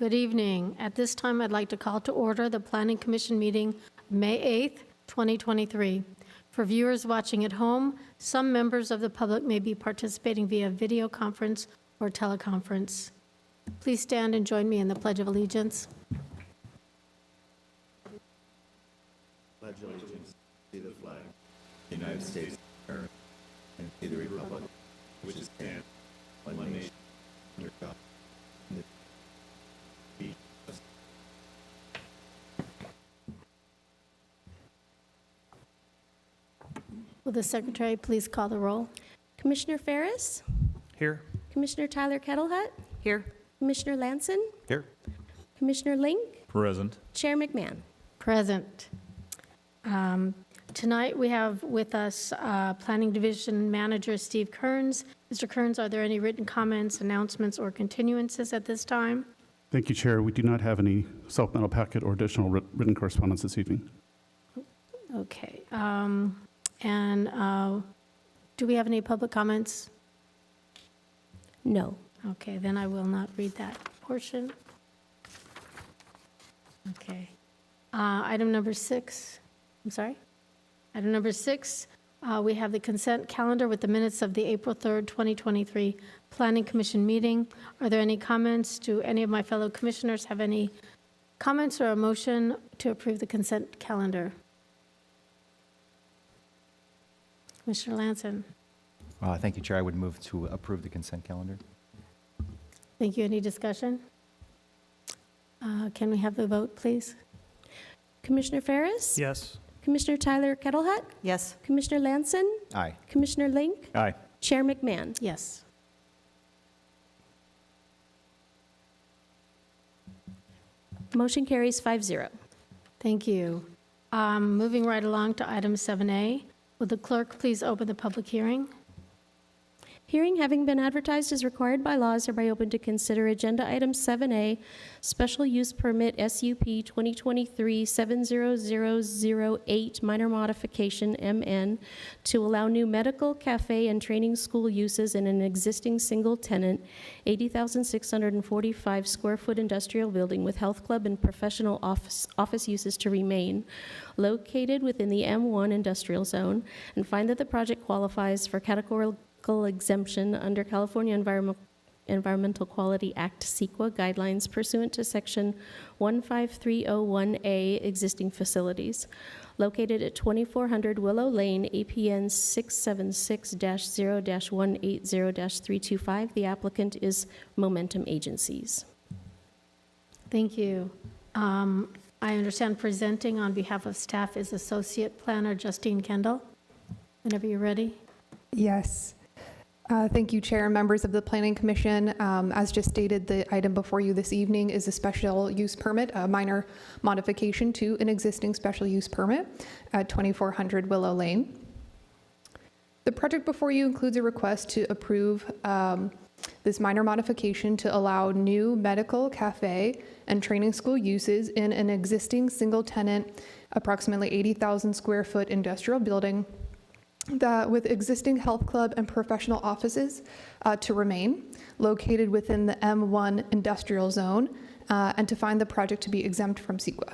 Good evening. At this time, I'd like to call to order the Planning Commission meeting, May 8th, 2023. For viewers watching at home, some members of the public may be participating via video conference or teleconference. Please stand and join me in the Pledge of Allegiance. Pledge allegiance to the flag, the United States of America, and to the republic which stands one nation under God. Will the secretary please call the roll? Commissioner Ferris? Here. Commissioner Tyler Kettlehut? Here. Commissioner Lanson? Here. Commissioner Link? Present. Chair McMahon? Present. Tonight, we have with us Planning Division Manager Steve Kearns. Mr. Kearns, are there any written comments, announcements, or continuances at this time? Thank you, Chair. We do not have any supplemental packet or additional written correspondence this evening. Okay. Do we have any public comments? No. Okay, then I will not read that portion. Okay. Item number 6, I'm sorry. Item number 6, we have the consent calendar with the minutes of the April 3rd, 2023 Planning Commission meeting. Are there any comments? Do any of my fellow commissioners have any comments or a motion to approve the consent calendar? Commissioner Lanson. Thank you, Chair. I would move to approve the consent calendar. Thank you. Any discussion? Can we have the vote, please? Commissioner Ferris? Yes. Commissioner Tyler Kettlehut? Yes. Commissioner Lanson? Aye. Commissioner Link? Aye. Chair McMahon? Yes. Motion carries 5-0. Thank you. Moving right along to item 7A, will the clerk please open the public hearing? Hearing having been advertised as required by law is hereby open to consider Agenda Item 7A, Special Use Permit SUP 2023-70008, Minor Modification MN, to allow new medical, cafe, and training school uses in an existing single-tenant, 80,645 square foot industrial building with health club and professional office uses to remain, located within the M1 industrial zone, and find that the project qualifies for categorical exemption under California Environmental Quality Act CEQA guidelines pursuant to Section 15301A existing facilities. Located at 2400 Willow Lane, APN 676-0-180-325. The applicant is Momentum Agencies. Thank you. I understand presenting on behalf of staff is Associate Planner Justine Kendall. Whenever you're ready. Yes. Thank you, Chair and members of the Planning Commission. As just stated, the item before you this evening is a special use permit, a minor modification to an existing special use permit at 2400 Willow Lane. The project before you includes a request to approve this minor modification to allow new medical, cafe, and training school uses in an existing single-tenant, approximately 80,000 square foot industrial building with existing health club and professional offices to remain, located within the M1 industrial zone, and to find the project to be exempt from CEQA.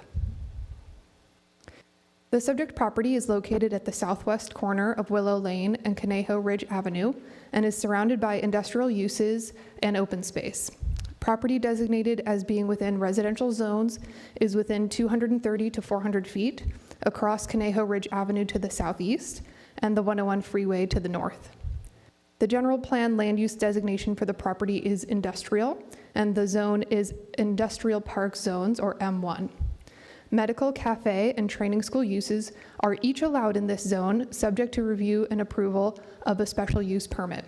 The subject property is located at the southwest corner of Willow Lane and Conejo Ridge Avenue and is surrounded by industrial uses and open space. Property designated as being within residential zones is within 230 to 400 feet across Conejo Ridge Avenue to the southeast and the 101 freeway to the north. The general plan land use designation for the property is industrial, and the zone is Industrial Park Zones, or M1. Medical, cafe, and training school uses are each allowed in this zone, subject to review and approval of a special use permit.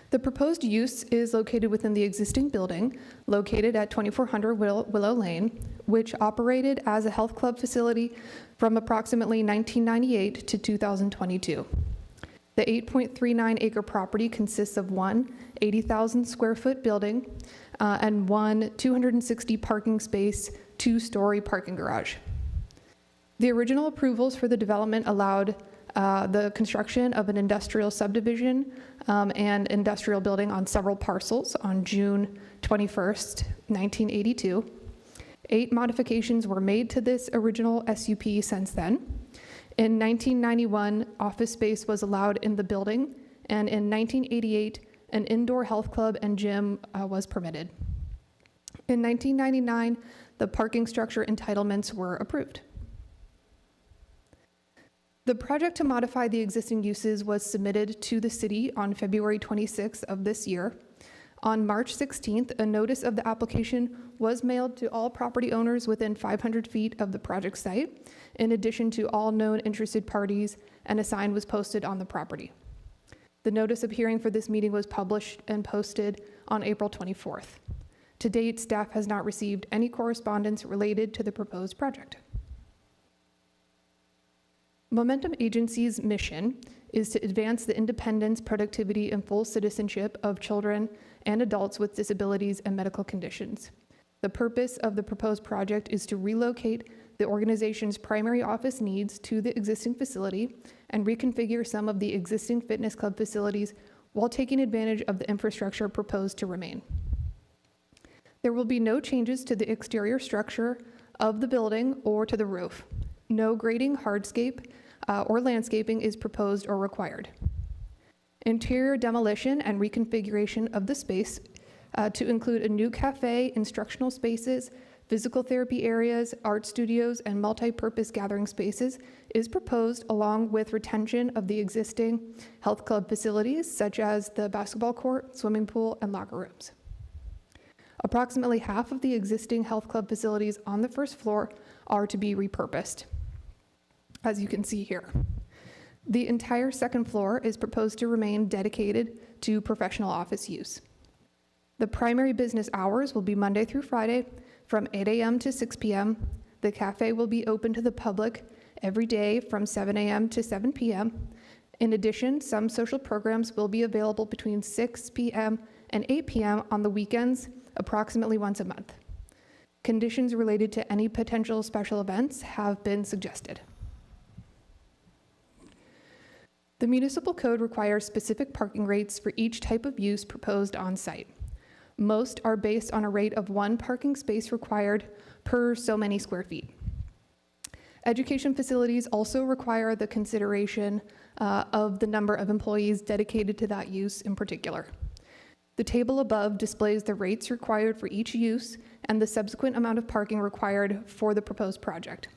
The proposed use is located within the existing building, located at 2400 Willow Lane, which operated as a health club facility from approximately 1998 to 2022. The 8.39 acre property consists of one 80,000 square foot building and one 260 parking space, 2-story parking garage. The original approvals for the development allowed the construction of an industrial subdivision and industrial building on several parcels on June 21st, 1982. 8 modifications were made to this original SUP since then. In 1991, office space was allowed in the building, and in 1988, an indoor health club and gym was permitted. In 1999, the parking structure entitlements were approved. The project to modify the existing uses was submitted to the city on February 26th of this year. On March 16th, a notice of the application was mailed to all property owners within 500 feet of the project site, in addition to all known interested parties, and a sign was posted on the property. The notice of hearing for this meeting was published and posted on April 24th. To date, staff has not received any correspondence related to the proposed project. Momentum Agency's mission is to advance the independence, productivity, and full citizenship of children and adults with disabilities and medical conditions. The purpose of the proposed project is to relocate the organization's primary office needs to the existing facility and reconfigure some of the existing fitness club facilities while taking advantage of the infrastructure proposed to remain. There will be no changes to the exterior structure of the building or to the roof. No grading, hardscape, or landscaping is proposed or required. Interior demolition and reconfiguration of the space to include a new cafe, instructional spaces, physical therapy areas, art studios, and multi-purpose gathering spaces is proposed, along with retention of the existing health club facilities such as the basketball court, swimming pool, and locker rooms. Approximately half of the existing health club facilities on the first floor are to be repurposed, as you can see here. The entire second floor is proposed to remain dedicated to professional office use. The primary business hours will be Monday through Friday from 8 a.m. to 6 p.m. The cafe will be open to the public every day from 7 a.m. to 7 p.m. In addition, some social programs will be available between 6 p.m. and 8 p.m. on the weekends, approximately once a month. Conditions related to any potential special events have been suggested. The municipal code requires specific parking rates for each type of use proposed on site. Most are based on a rate of 1 parking space required per so many square feet. Education facilities also require the consideration of the number of employees dedicated to that use in particular. The table above displays the rates required for each use and the subsequent amount of parking required for the proposed project.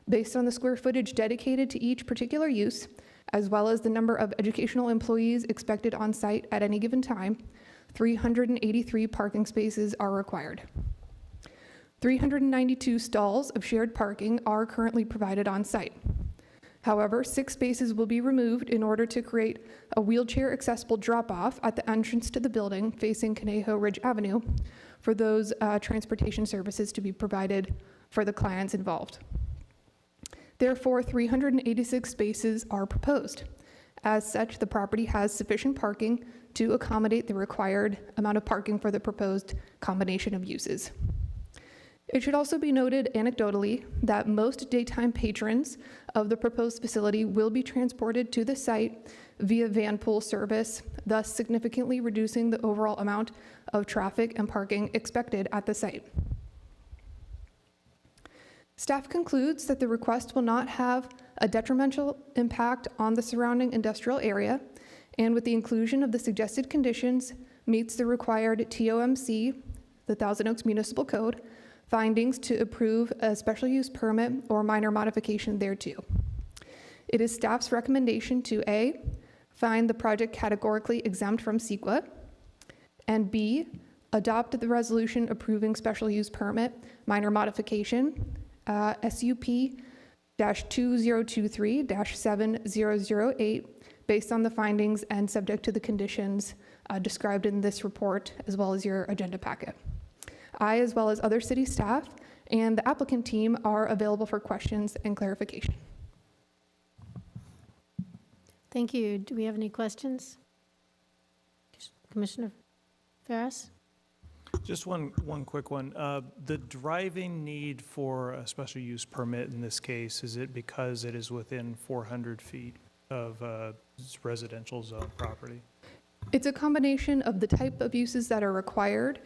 Based on the square footage dedicated to each particular use, as well as the number of educational employees expected on site at any given time, 383 parking spaces are required. 392 stalls of shared parking are currently provided on site. However, 6 spaces will be removed in order to create a wheelchair-accessible drop-off at the entrance to the building facing Conejo Ridge Avenue for those transportation services to be provided for the clients involved. Therefore, 386 spaces are proposed. As such, the property has sufficient parking to accommodate the required amount of parking for the proposed combination of uses. It should also be noted anecdotally that most daytime patrons of the proposed facility will be transported to the site via van pool service, thus significantly reducing the overall amount of traffic and parking expected at the site. Staff concludes that the request will not have a detrimental impact on the surrounding industrial area, and with the inclusion of the suggested conditions, meets the required TOMC, the Thousand Oaks Municipal Code, findings to approve a special use permit or minor modification thereto. It is staff's recommendation to A, find the project categorically exempt from CEQA, and B, adopt the resolution approving special use permit minor modification, SUP-2023-7008, based on the findings and subject to the conditions described in this report, as well as your agenda packet. I, as well as other city staff and the applicant team, are available for questions and clarification. Thank you. Do we have any questions? Commissioner Ferris? Just one quick one. The driving need for a special use permit in this case, is it because it is within 400 feet of residential zone property? It's a combination of the type of uses that are required.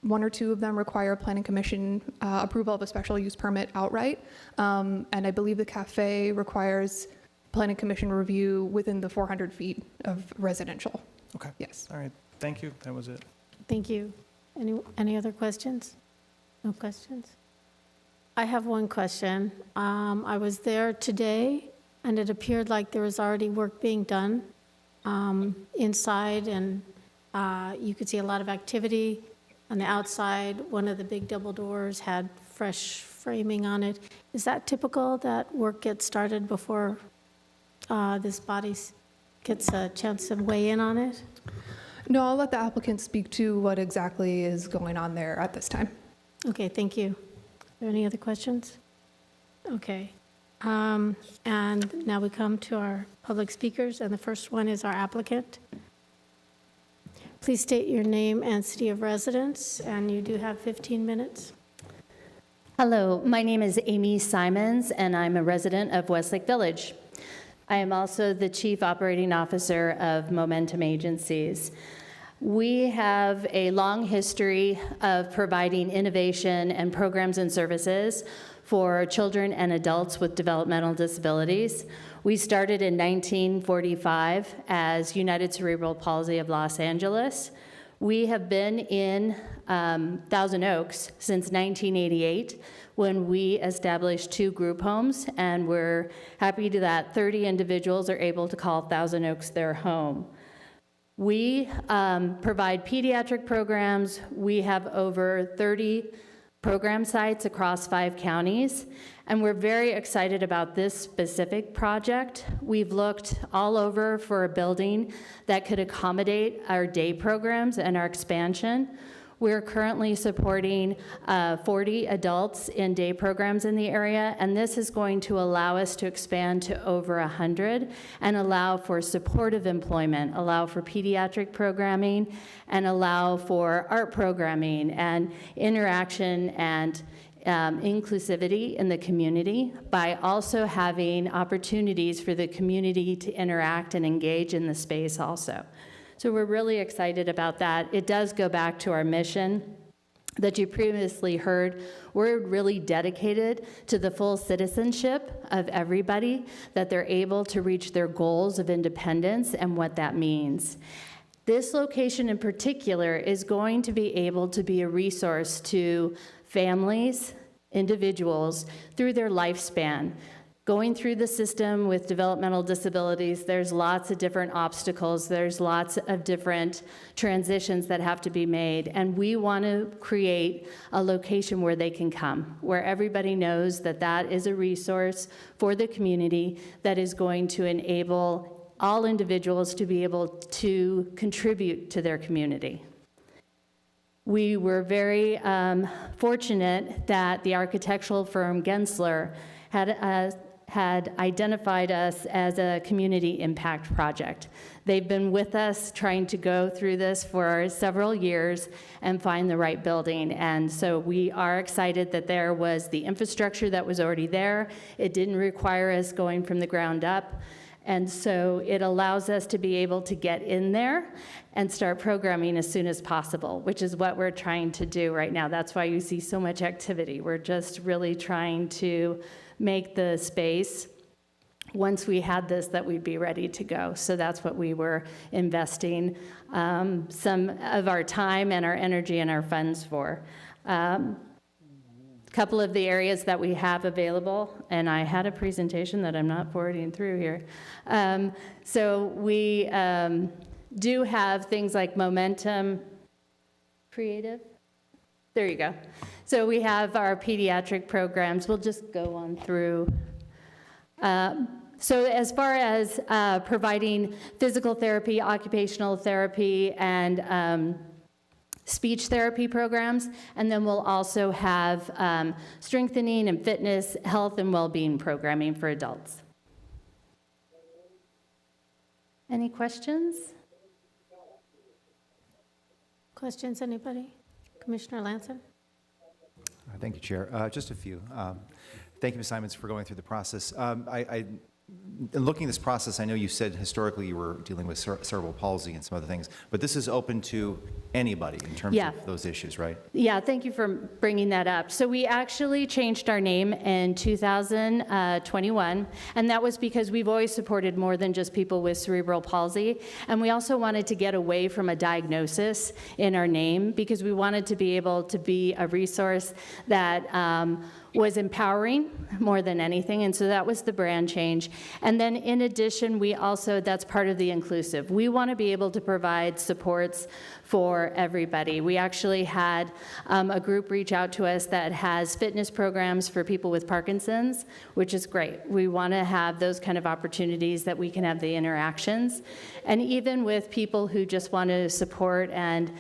one or two of them require planning commission approval of a special use permit outright. And I believe the cafe requires planning commission review within the 400 feet of residential. Okay, Yes. all right, thank you, that was it. Thank you. Any other questions? No questions? I have one question. I was there today, and it appeared like there was already work being done inside, and you could see a lot of activity on the outside. One of the big double doors had fresh framing on it. Is that typical, that work gets started before this body gets a chance to weigh in on it? No, I'll let the applicant speak to what exactly is going on there at this time. Okay, thank you. Are there any other questions? Okay. And now we come to our public speakers, and the first one is our applicant. Please state your name and city of residence, and you do have 15 minutes. Hello, my name is Amy Simons, and I'm a resident of Westlake Village. I am also the Chief Operating Officer of Momentum Agencies. We have a long history of providing innovation and programs and services for children and adults with developmental disabilities. We started in 1945 as United Cerebral Palsy of Los Angeles. We have been in Thousand Oaks since 1988, when we established 2 group homes, and we're happy that 30 individuals are able to call Thousand Oaks their home. We provide pediatric programs. We have over 30 program sites across 5 counties, and we're very excited about this specific project. We've looked all over for a building that could accommodate our day programs and our expansion. We're currently supporting 40 adults in day programs in the area, and this is going to allow us to expand to over 100 and allow for supportive employment, allow for pediatric programming, and allow for art programming and interaction and inclusivity in the community by also having opportunities for the community to interact and engage in the space also. So we're really excited about that. It does go back to our mission that you previously heard. We're really dedicated to the full citizenship of everybody, that they're able to reach their goals of independence and what that means. This location in particular is going to be able to be a resource to families, individuals, through their lifespan. Going through the system with developmental disabilities, there's lots of different obstacles, there's lots of different transitions that have to be made, and we want to create a location where they can come, where everybody knows that that is a resource for the community that is going to enable all individuals to be able to contribute to their community. We were very fortunate that the architectural firm Gensler had identified us as a community impact project. They've been with us trying to go through this for several years and find the right building. And so we are excited that there was the infrastructure that was already there. It didn't require us going from the ground up. And so it allows us to be able to get in there and start programming as soon as possible, which is what we're trying to do right now. That's why you see so much activity. We're just really trying to make the space, once we had this, that we'd be ready to go. So that's what we were investing some of our time and our energy and our funds for. Couple of the areas that we have available, and I had a presentation that I'm not forwarding through here. So we do have things like Momentum Creative. There you go. So we have our pediatric programs. We'll just go on through. So as far as providing physical therapy, occupational therapy, and speech therapy programs, and then we'll also have strengthening and fitness, health, and well-being programming for adults. Any questions? Questions, anybody? Commissioner Lanson? Thank you, Chair. Just a few. Thank you, Ms. Simons, for going through the process. I in looking at this process, I know you said historically you were dealing with cerebral palsy and some other things, but this is open to anybody in terms Yeah. of those issues, right? Yeah, thank you for bringing that up. So we actually changed our name in 2021, and that was because we've always supported more than just people with cerebral palsy. And we also wanted to get away from a diagnosis in our name because we wanted to be able to be a resource that was empowering more than anything, and so that was the brand change. And then in addition, we also, that's part of the inclusive. We want to be able to provide supports for everybody. We actually had a group reach out to us that has fitness programs for people with Parkinson's, which is great. We want to have those kind of opportunities that we can have the interactions. And even with people who just want to support and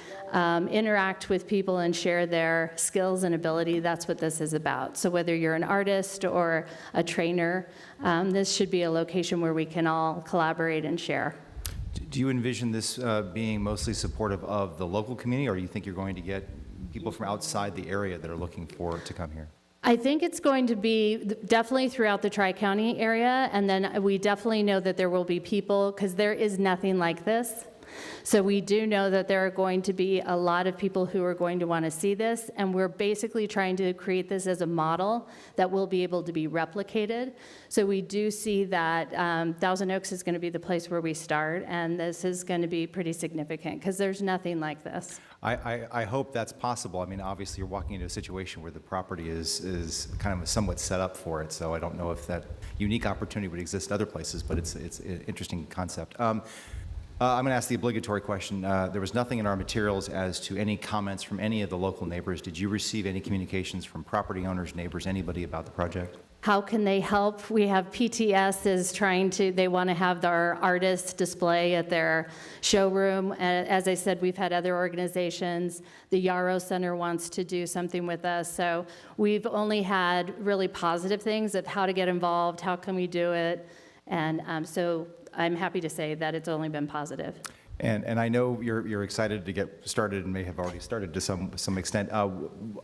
interact with people and share their skills and ability, that's what this is about. So whether you're an artist or a trainer, this should be a location where we can all collaborate and share. Do you envision this being mostly supportive of the local community, or do you think you're going to get people from outside the area that are looking to come here? I think it's going to be definitely throughout the Tri-County area, and then we definitely know that there will be people, because there is nothing like this. So we do know that there are going to be a lot of people who are going to want to see this, and we're basically trying to create this as a model that will be able to be replicated. So we do see that Thousand Oaks is going to be the place where we start, and this is going to be pretty significant because there's nothing like this. I hope that's possible. I mean, obviously, you're walking into a situation where the property is kind of somewhat set up for it, so I don't know if that unique opportunity would exist other places, but it's an interesting concept. I'm going to ask the obligatory question. There was nothing in our materials as to any comments from any of the local neighbors. Did you receive any communications from property owners, neighbors, anybody about the project? How can they help? We have PTS is trying to, they want to have their artists display at their showroom. As I said, we've had other organizations. The Yarrow Center wants to do something with us. So we've only had really positive things of how to get involved, how can we do it. And so I'm happy to say that it's only been positive. And I know you're excited to get started and may have already started to some extent.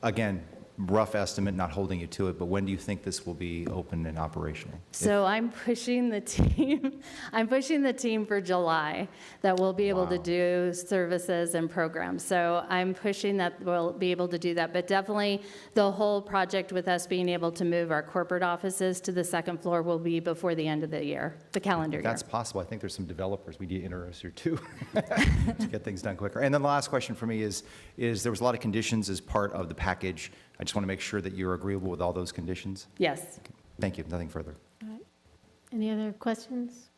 Again, rough estimate, not holding you to it, but when do you think this will be open and operational? So I'm pushing the team. I'm pushing the team for July that we'll be able to do services and programs. So I'm pushing that we'll be able to do that. But definitely the whole project with us being able to move our corporate offices to the second floor will be before the end of the year, the calendar year. That's possible. I think there's some developers we need to introduce here too to get things done quicker. And then the last question for me is there was a lot of conditions as part of the package. I just want to make sure that you're agreeable with all those conditions. Yes. Thank you. Nothing further. All right. Any other questions?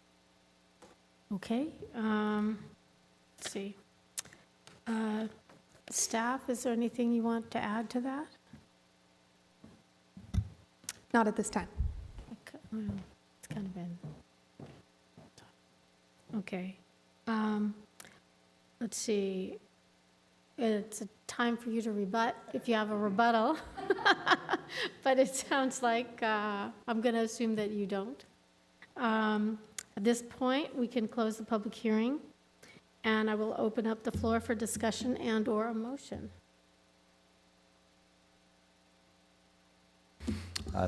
Okay. Let's see. Staff, is there anything you want to add to that? Not at this time. Well, it's kind of been. Okay. Let's see. It's a time for you to rebut if you have a rebuttal. But it sounds like I'm going to assume that you don't. At this point, we can close the public hearing, and I will open up the floor for discussion and/or a motion.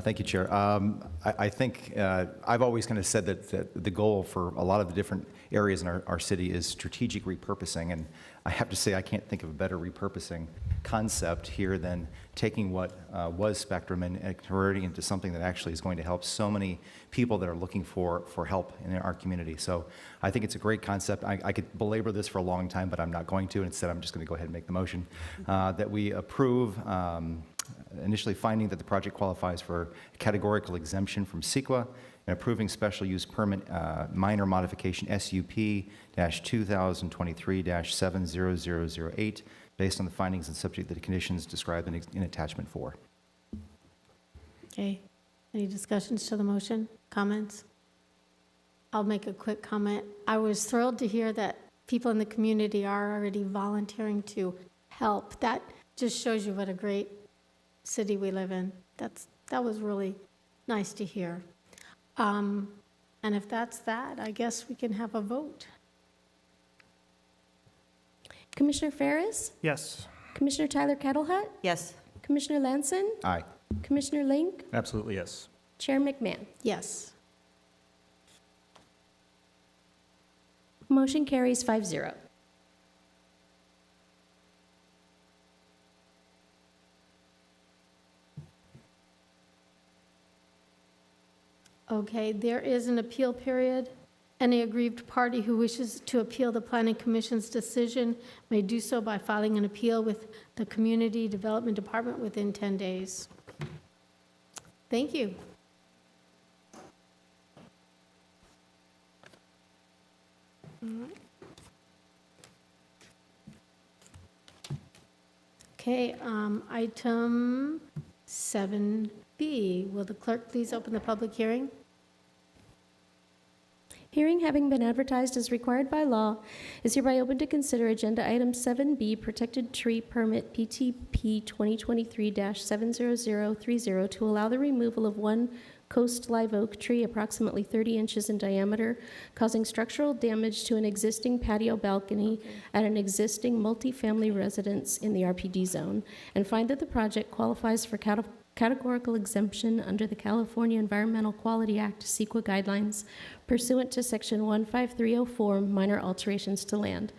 Thank you, Chair. I think I've always kind of said that the goal for a lot of the different areas in our city is strategic repurposing, and I have to say I can't think of a better repurposing concept here than taking what was Spectrum and converting it into something that actually is going to help so many people that are looking for help in our community. So I think it's a great concept. I could belabor this for a long time, but I'm not going to. Instead, I'm just going to go ahead and make the motion that we approve initially finding that the project qualifies for a categorical exemption from CEQA and approving special use permit minor modification SUP-2023-70008 based on the findings and subject to the conditions described in attachment 4. Okay. Any discussions to the motion? Comments? I'll make a quick comment. I was thrilled to hear that people in the community are already volunteering to help. That just shows you what a great city we live in. That was really nice to hear. And if that's that, I guess we can have a vote. Commissioner Ferris? Yes. Commissioner Tyler Kettlehut? Yes. Commissioner Lanson? Aye. Commissioner Link? Absolutely, yes. Chair McMahon? Yes. Motion carries 5-0. Okay, there is an appeal period. Any aggrieved party who wishes to appeal the Planning Commission's decision may do so by filing an appeal with the Community Development Department within 10 days. Thank you. All right. Okay, item 7B. Will the clerk please open the public hearing? Hearing having been advertised as required by law, is hereby open to consider Agenda Item 7B, Protected Tree Permit PTP 2023-70030, to allow the removal of one coast live oak tree approximately 30 inches in diameter, causing structural damage to an existing patio balcony at an existing multifamily residence in the RPD zone, and find that the project qualifies for categorical exemption under the California Environmental Quality Act CEQA guidelines pursuant to Section 15304, minor alterations to land.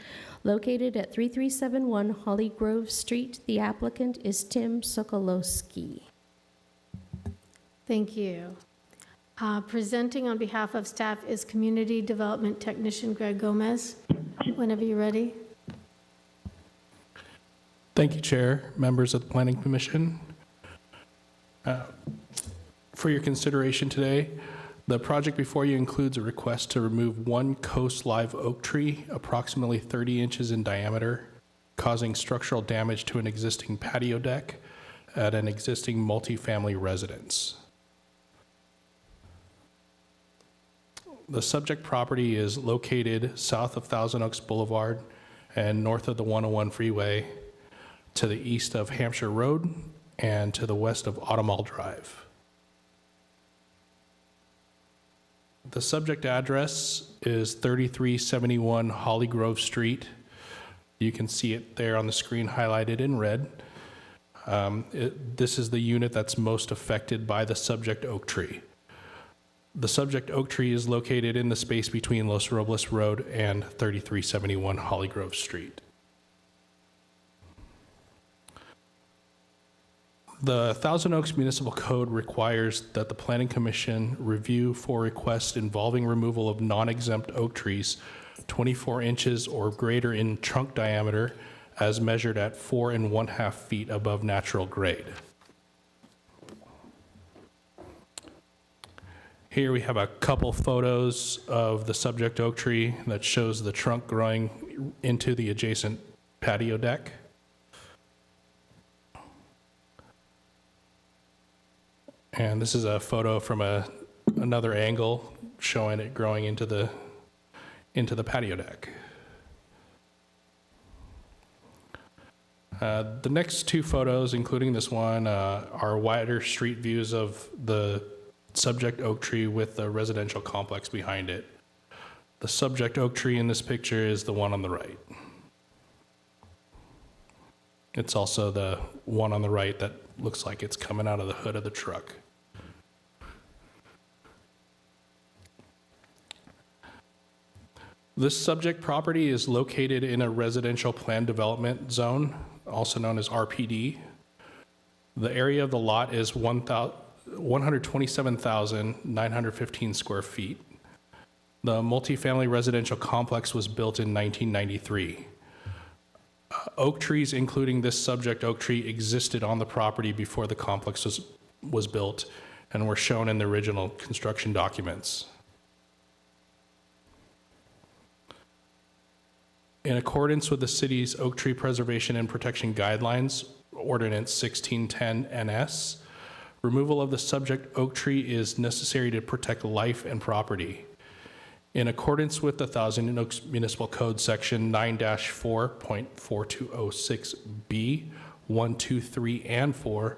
Located at 3371 Holly Grove Street, the applicant is Tim Sokolowski. Thank you. Presenting on behalf of staff is Community Development Technician Greg Gomez. Whenever you're ready. Thank you, Chair, members of the Planning Commission. For your consideration today, the project before you includes a request to remove one coast live oak tree approximately 30 inches in diameter, causing structural damage to an existing patio deck at an existing multifamily residence. The subject property is located south of Thousand Oaks Boulevard and north of the 101 freeway, to the east of Hampshire Road, and to the west of Automall Drive. The subject address is 3371 Holly Grove Street. You can see it there on the screen highlighted in red. This is the unit that's most affected by the subject oak tree. The subject oak tree is located in the space between Los Robles Road and 3371 Holly Grove Street. The Thousand Oaks Municipal Code requires that the Planning Commission review for requests involving removal of non-exempt oak trees 24 inches or greater in trunk diameter as measured at 4 1/2 feet above natural grade. Here we have a couple photos of the subject oak tree that shows the trunk growing into the adjacent patio deck. And this is a photo from another angle showing it growing into the patio deck. The next two photos, including this one, are wider street views of the subject oak tree with the residential complex behind it. The subject oak tree in this picture is the one on the right. It's also the one on the right that looks like it's coming out of the hood of the truck. This subject property is located in a residential planned development zone, also known as RPD. The area of the lot is 127,915 square feet. The multifamily residential complex was built in 1993. Oak trees, including this subject oak tree, existed on the property before the complex was built and were shown in the original construction documents. In accordance with the city's Oak Tree Preservation and Protection Guidelines, Ordinance 1610 NS, removal of the subject oak tree is necessary to protect life and property. In accordance with the Thousand Oaks Municipal Code Section 9-4.4206B, 1, 2, 3, and 4,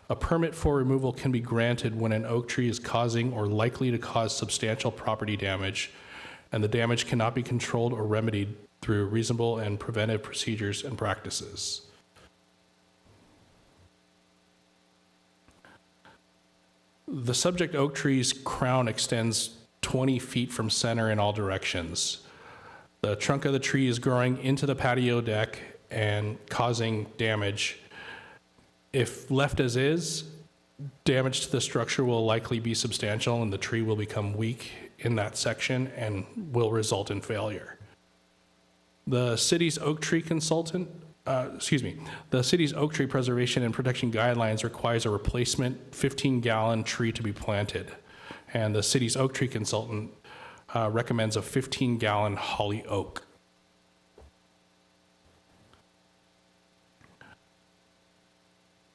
a permit for removal can be granted when an oak tree is causing or likely to cause substantial property damage, and the damage cannot be controlled or remedied through reasonable and preventive procedures and practices. The subject oak tree's crown extends 20 feet from center in all directions. The trunk of the tree is growing into the patio deck and causing damage. If left as is, damage to the structure will likely be substantial and the tree will become weak in that section and will result in failure. The city's oak tree the city's oak tree preservation and protection guidelines requires a replacement 15-gallon tree to be planted. And the city's oak tree consultant recommends a 15-gallon holly oak.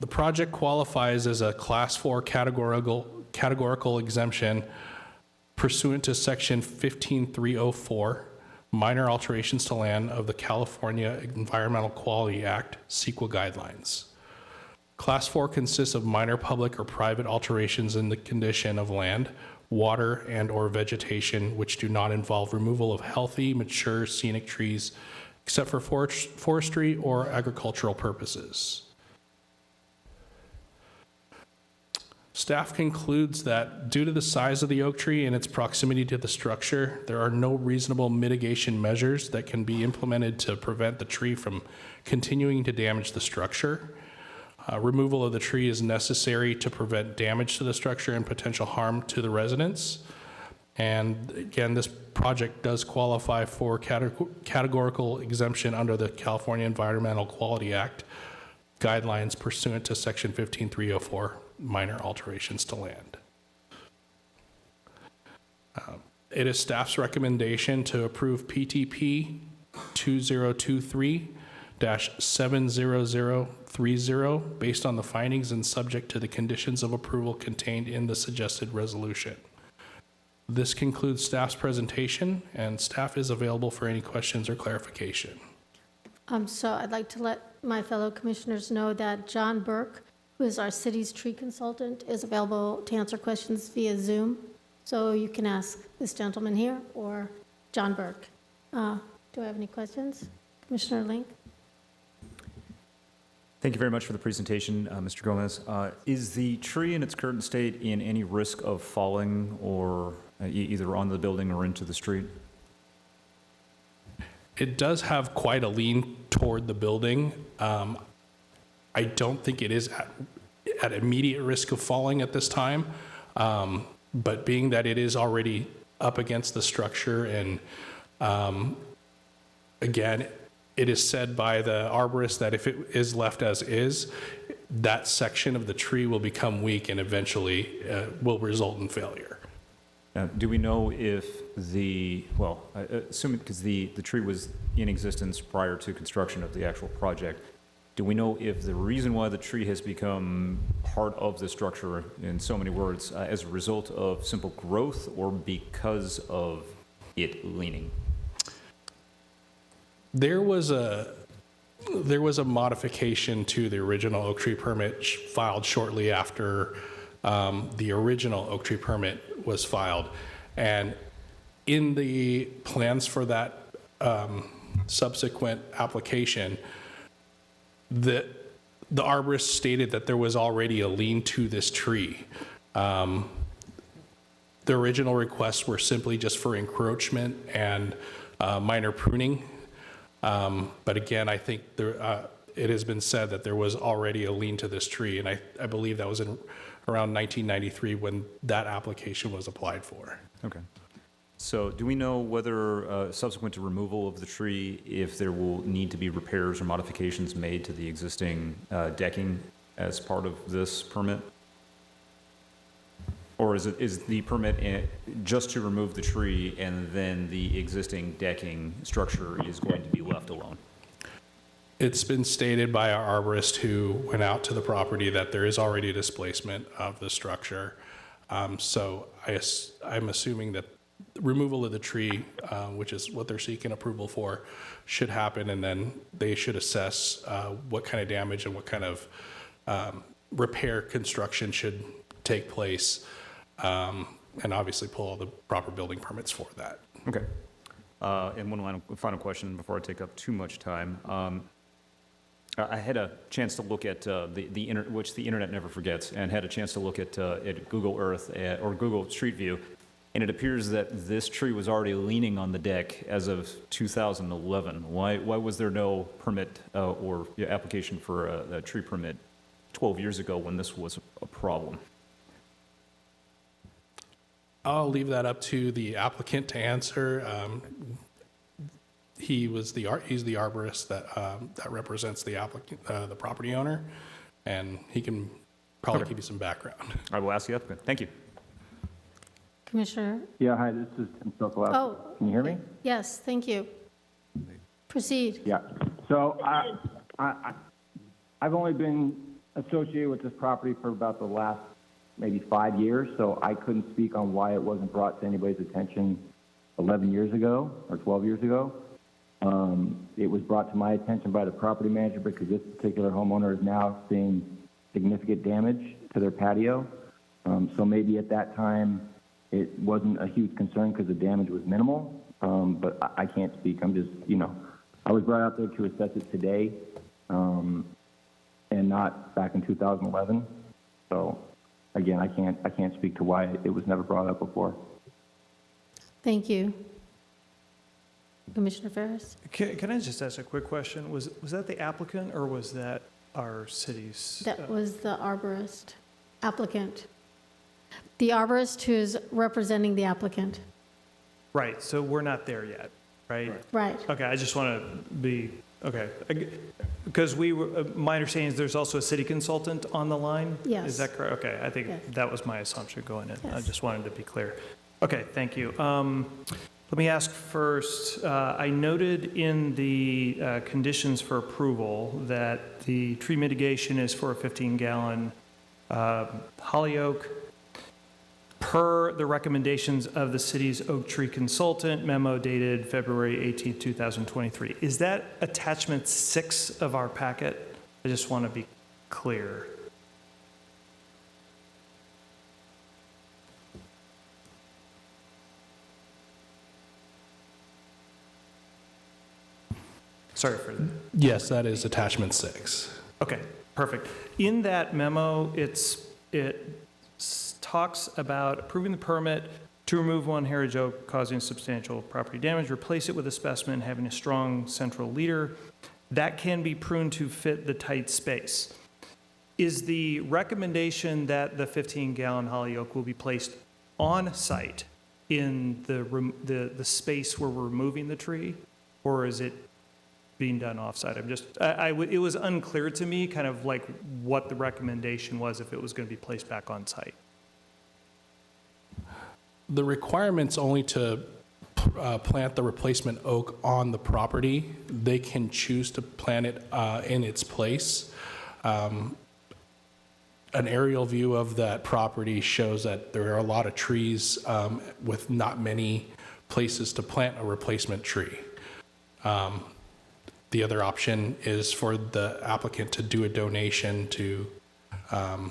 The project qualifies as a Class 4 categorical exemption pursuant to Section 15304, minor alterations to land of the California Environmental Quality Act, CEQA guidelines. Class 4 consists of minor public or private alterations in the condition of land, water, and/or vegetation which do not involve removal of healthy, mature scenic trees except for forestry or agricultural purposes. Staff concludes that due to the size of the oak tree and its proximity to the structure, there are no reasonable mitigation measures that can be implemented to prevent the tree from continuing to damage the structure. Removal of the tree is necessary to prevent damage to the structure and potential harm to the residents. And again, this project does qualify for categorical exemption under the California Environmental Quality Act guidelines pursuant to Section 15304, minor alterations to land. It is staff's recommendation to approve PTP 2023-70030 based on the findings and subject to the conditions of approval contained in the suggested resolution. This concludes staff's presentation, and staff is available for any questions or clarification. So I'd like to let my fellow commissioners know that John Burke, who is our city's tree consultant, is available to answer questions via Zoom. So you can ask this gentleman here or John Burke. Do I have any questions? Commissioner Link? Thank you very much for the presentation, Mr. Gomez. Is the tree in its current state in any risk of falling or either on the building or into the street? It does have quite a lean toward the building. I don't think it is at immediate risk of falling at this time, but being that it is already up against the structure and again, it is said by the arborist that if it is left as is, that section of the tree will become weak and eventually will result in failure. Do we know if assuming because the tree was in existence prior to construction of the actual project, do we know if the reason why the tree has become part of the structure, in so many words, as a result of simple growth or because of it leaning? There was a modification to the original oak tree permit filed shortly after the original oak tree permit was filed. And in the plans for that subsequent application, the arborist stated that there was already a lean to this tree. The original requests were simply just for encroachment and minor pruning. But again, I think it has been said that there was already a lean to this tree, and I believe that was in around 1993 when that application was applied for. Okay. So do we know whether, subsequent to removal of the tree, if there will need to be repairs or modifications made to the existing decking as part of this permit? Or is the permit just to remove the tree and then the existing decking structure is going to be left alone? It's been stated by our arborist who went out to the property that there is already a displacement of the structure. So I'm assuming that removal of the tree, which is what they're seeking approval for, should happen, and then they should assess what kind of damage and what kind of repair construction should take place, and obviously pull all the proper building permits for that. Okay. And one final question before I take up too much time. I had a chance to look at the internet, which the internet never forgets, and had a chance to look at Google Earth or Google Street View. and it appears that this tree was already leaning on the deck as of 2011. Why was there no permit or application for a tree permit 12 years ago when this was a problem? I'll leave that up to the applicant to answer. He's the arborist that represents the applicant, the property owner, and he can probably give you some background. I will ask the applicant. Thank you. Commissioner? Yeah, hi, this is Tim Sokolow. Oh. Can you hear me? Yes, thank you. Proceed. Yeah. So I've only been associated with this property for about the last maybe 5 years, so I couldn't speak on why it wasn't brought to anybody's attention 11 years ago or 12 years ago. It was brought to my attention by the property manager because this particular homeowner is now seeing significant damage to their patio. So maybe at that time it wasn't a huge concern because the damage was minimal, but I can't speak. I'm just, I was brought out there to assess it today and not back in 2011. So again, I can't speak to why it was never brought up before. Thank you. Commissioner Ferris? Can I just ask a quick question? Was that the applicant or was that our city's? That was the arborist applicant. The arborist who is representing the applicant. Right, so we're not there yet, right? Right. Okay, I just want to be, okay. Because my understanding is there's also a city consultant on the line? Yes. Is that correct? Okay, I think Yes. that was my assumption going in. I Yes. just wanted to be clear. Okay, thank you. Let me ask first, I noted in the conditions for approval that the tree mitigation is for a 15-gallon holly oak per the recommendations of the city's oak tree consultant memo dated February 18, 2023. Is that attachment 6 of our packet? I just want to be clear. Sorry for that. Yes, that is attachment 6. Okay, perfect. In that memo, it talks about approving the permit to remove one heritage oak causing substantial property damage, replace it with a specimen having a strong central leader that can be pruned to fit the tight space. Is the recommendation that the 15-gallon holly oak will be placed on site in the space where we're removing the tree, or is it being done off-site? It was unclear to me kind of like what the recommendation was if it was going to be placed back on site. The requirement's only to plant the replacement oak on the property. They can choose to plant it in its place. An aerial view of that property shows that there are a lot of trees with not many places to plant a replacement tree. The other option is for the applicant to do a donation to the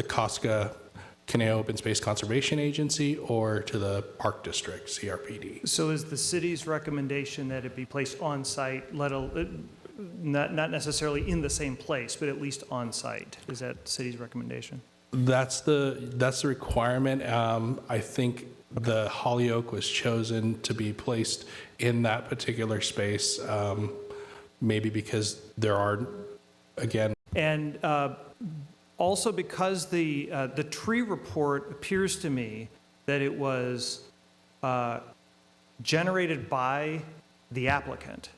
Cosca Canal Open Space Conservation Agency or to the Park District, CRPD. So is the city's recommendation that it be placed on site, not necessarily in the same place, but at least on site? Is that the city's recommendation? That's the requirement. I think the holly oak was chosen to be placed in that particular space, maybe because there are, again. And also because the tree report appears to me that it was generated by the applicant.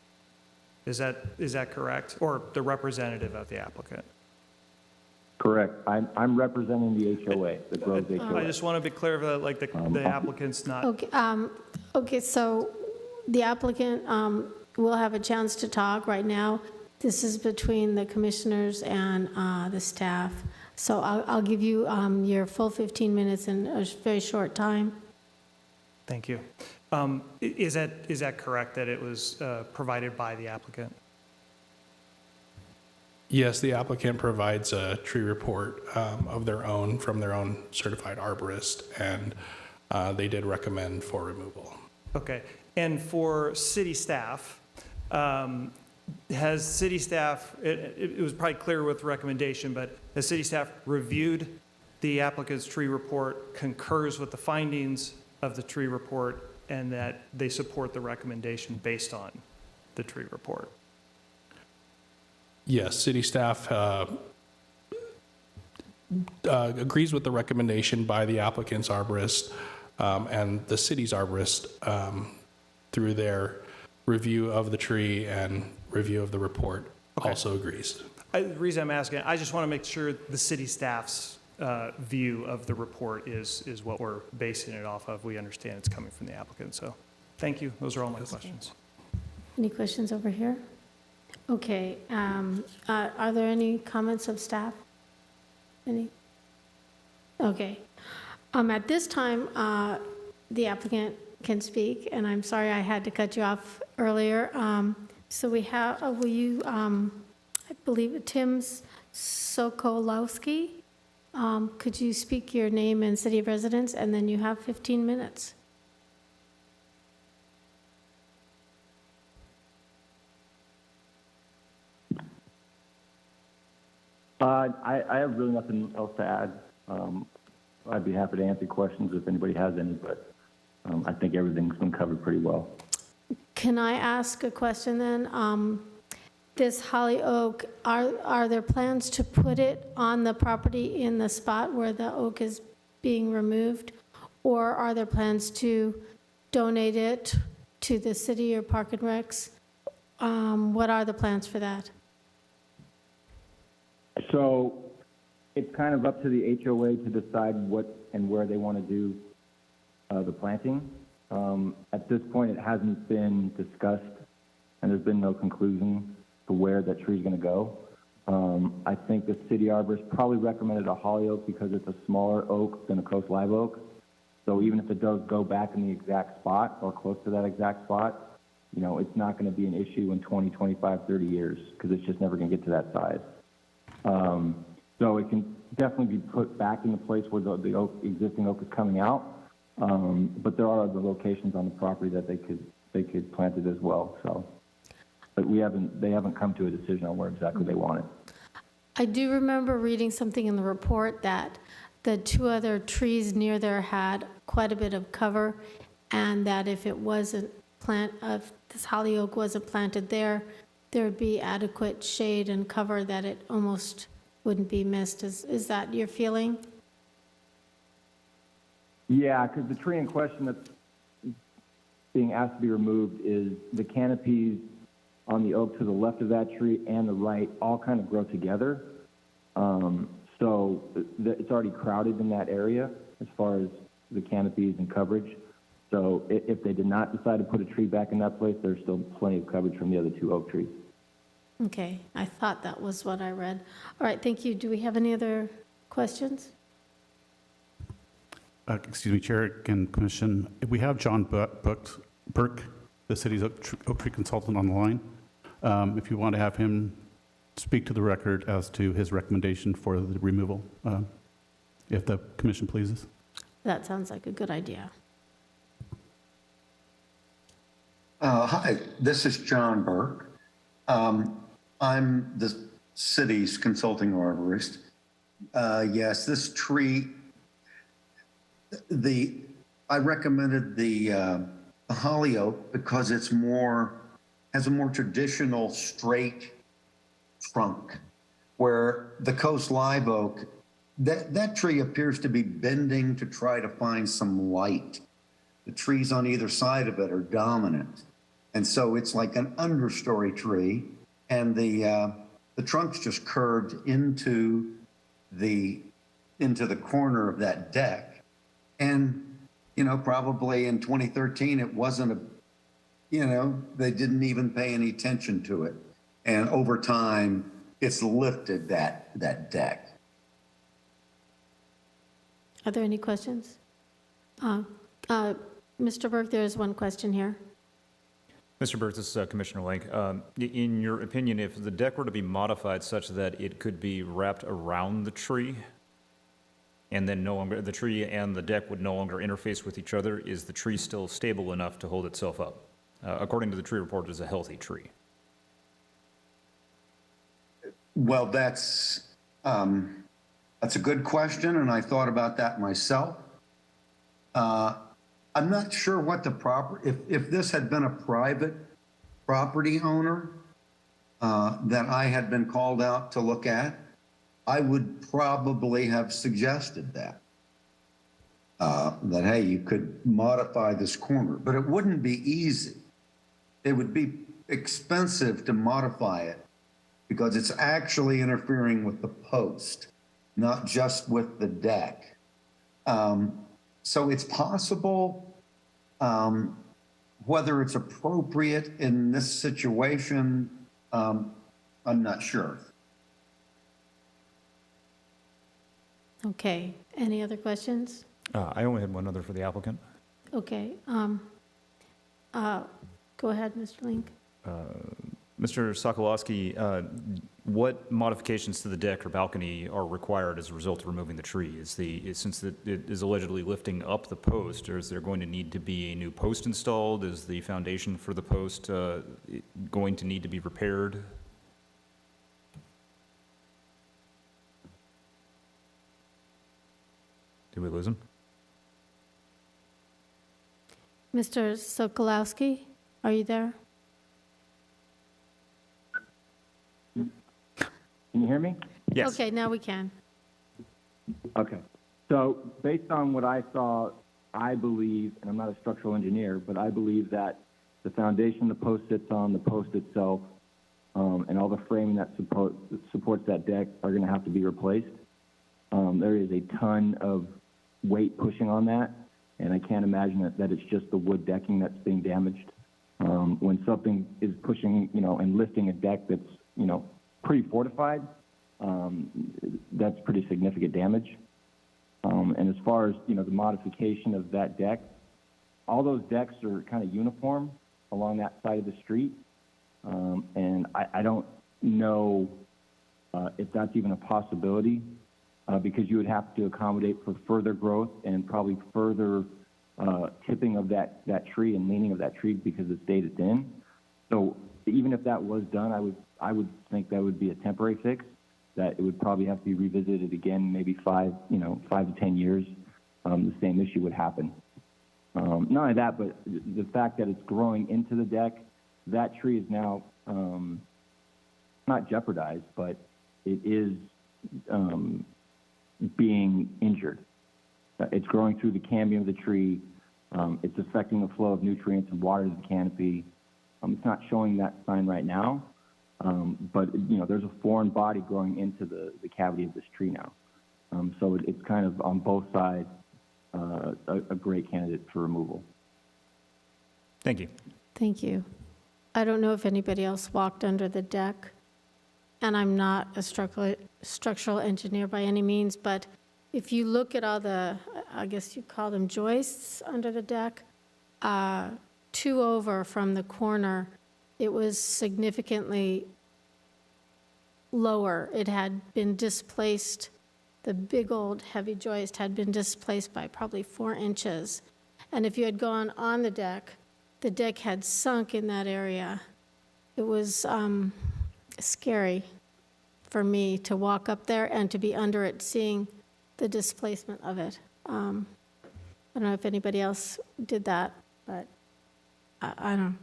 Is that correct? Or the representative of the applicant? Correct. I'm representing the HOA, the Groves HOA. I just want to be clear that like the applicant's not. Okay, so the applicant will have a chance to talk right now. This is between the commissioners and the staff. So I'll give you your full 15 minutes in a very short time. Thank you. Is that correct that it was provided by the applicant? Yes, the applicant provides a tree report of their own from their own certified arborist, and they did recommend for removal. Okay. And for city staff, has city staff, it was probably clear with the recommendation, but has city staff reviewed the applicant's tree report concurs with the findings of the tree report and that they support the recommendation based on the tree report. Yes, city staff agrees with the recommendation by the applicant's arborist and the city's arborist through their review of the tree and review of the report also agrees. The reason I'm asking, I just want to make sure the city staff's view of the report is what we're basing it off of. We understand it's coming from the applicant, so thank you. Those are all my questions. Any questions over here? Okay, are there any comments of staff? Any? Okay. At this time, the applicant can speak, and I'm sorry I had to cut you off earlier. So we have, will you, I believe Tim Sokolowski, could you speak your name and city of residence, and then you have 15 minutes. I have really nothing else to add. I'd be happy to answer questions if anybody has any, but I think everything's been covered pretty well. Can I ask a question then? This holly oak, are there plans to put it on the property in the spot where the oak is being removed? Or are there plans to donate it to the city or Park and Recs? What are the plans for that? So it's kind of up to the HOA to decide what and where they want to do the planting. At this point, it hasn't been discussed, and there's been no conclusion to where that tree is going to go. I think the city arborist probably recommended a holly oak because it's a smaller oak than a coast live oak. So even if it does go back in the exact spot or close to that exact spot, you know, it's not going to be an issue in 20, 25, 30 years because it's just never going to get to that size. So it can definitely be put back in the place where the oak, existing oak is coming out. But there are other locations on the property that they could plant it as well. So, but they haven't come to a decision on where exactly they want it. I do remember reading something in the report that the two other trees near there had quite a bit of cover, and that if it wasn't if this holly oak wasn't planted there, there would be adequate shade and cover that it almost wouldn't be missed. Is that your feeling? Yeah, because the tree in question that's being asked to be removed is the canopies on the oak to the left of that tree and the right all kind of grow together. So it's already crowded in that area as far as the canopies and coverage. So if they did not decide to put a tree back in that place, there's still plenty of coverage from the other two oak trees. Okay, I thought that was what I read. All right, thank you. Do we have any other questions? Excuse me, Chair and Commission. We have John Burke, the city's oak tree consultant, on the line. If you want to have him speak to the record as to his recommendation for the removal, if the Commission pleases. That sounds like a good idea. Hi, this is John Burke. I'm the city's consulting arborist. Yes, this tree, I recommended the holly oak because it's has a more traditional straight trunk, where the coast live oak, that tree appears to be bending to try to find some light. The trees on either side of it are dominant. And so it's like an understory tree, and the trunk's just curved into the corner of that deck. And, you know, probably in 2013, it wasn't they didn't even pay any attention to it. And over time, it's lifted that deck. Are there any questions? Mr. Burke, there is one question here. Mr. Burke, this is Commissioner Link. In your opinion, if the deck were to be modified such that it could be wrapped around the tree, and then the tree and the deck would no longer interface with each other, is the tree still stable enough to hold itself up? According to the tree report, it is a healthy tree. Well, that's a That's a good question, and I thought about that myself. I'm not sure what the if this had been a private property owner that I had been called out to look at, I would probably have suggested that. That, hey, you could modify this corner, but it wouldn't be easy. It would be expensive to modify it because it's actually interfering with the post, not just with the deck. So it's possible. Whether it's appropriate in this situation, I'm not sure. Okay, any other questions? I only had one other for the applicant. Okay, go ahead, Mr. Link. Mr. Sokolowski, what modifications to the deck or balcony are required as a result of removing the tree? Since it is allegedly lifting up the post, or is there going to need to be a new post installed? Is the foundation for the post going to need to be repaired? Did we lose him? Mr. Sokolowski, are you there? Can you hear me? Yes. Okay, now we can. Okay. So based on what I saw, I believe, and I'm not a structural engineer, but I believe that the foundation the post sits on, the post itself, and all the framing that supports that deck are going to have to be replaced. There is a ton of weight pushing on that, and I can't imagine that it's just the wood decking that's being damaged. When something is pushing, and lifting a deck that's, pretty fortified, that's pretty significant damage. And as far as, the modification of that deck, all those decks are kind of uniform along that side of the street. And I don't know if that's even a possibility, because you would have to accommodate for further growth and probably further tipping of that tree and leaning of that tree because of the state it's in. So even if that was done, I would think that would be a temporary fix, that it would probably have to be revisited again, maybe 5 to 10 years, the same issue would happen. Not only that, but the fact that it's growing into the deck, that tree is now not jeopardized, but it is being injured. It's growing through the cambium of the tree. It's affecting the flow of nutrients and water to the canopy. It's not showing that sign right now, but there's a foreign body growing into the cavity of this tree now. So it's kind of on both sides a great candidate for removal. Thank you. Thank you. I don't know if anybody else walked under the deck, and I'm not a structural engineer by any means, but if you look at all the, I guess you call them joists under the deck, 2 over from the corner, it was significantly lower. It had been displaced, the big old heavy joist had been displaced by probably 4 inches. And if you had gone on the deck had sunk in that area. It was scary for me to walk up there and to be under it, seeing the displacement of it. I don't know if anybody else did that, but I don't.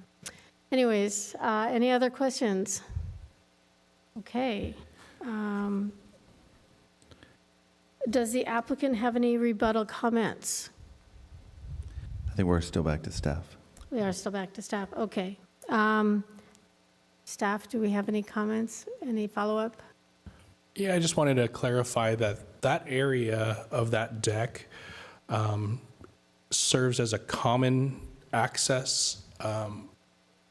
Anyways, any other questions? Okay. Does the applicant have any rebuttal comments? I think we're still back to staff. We are still back to staff. Okay. Staff, do we have any comments? Any follow-up? Yeah, I just wanted to clarify that area of that deck serves as a common access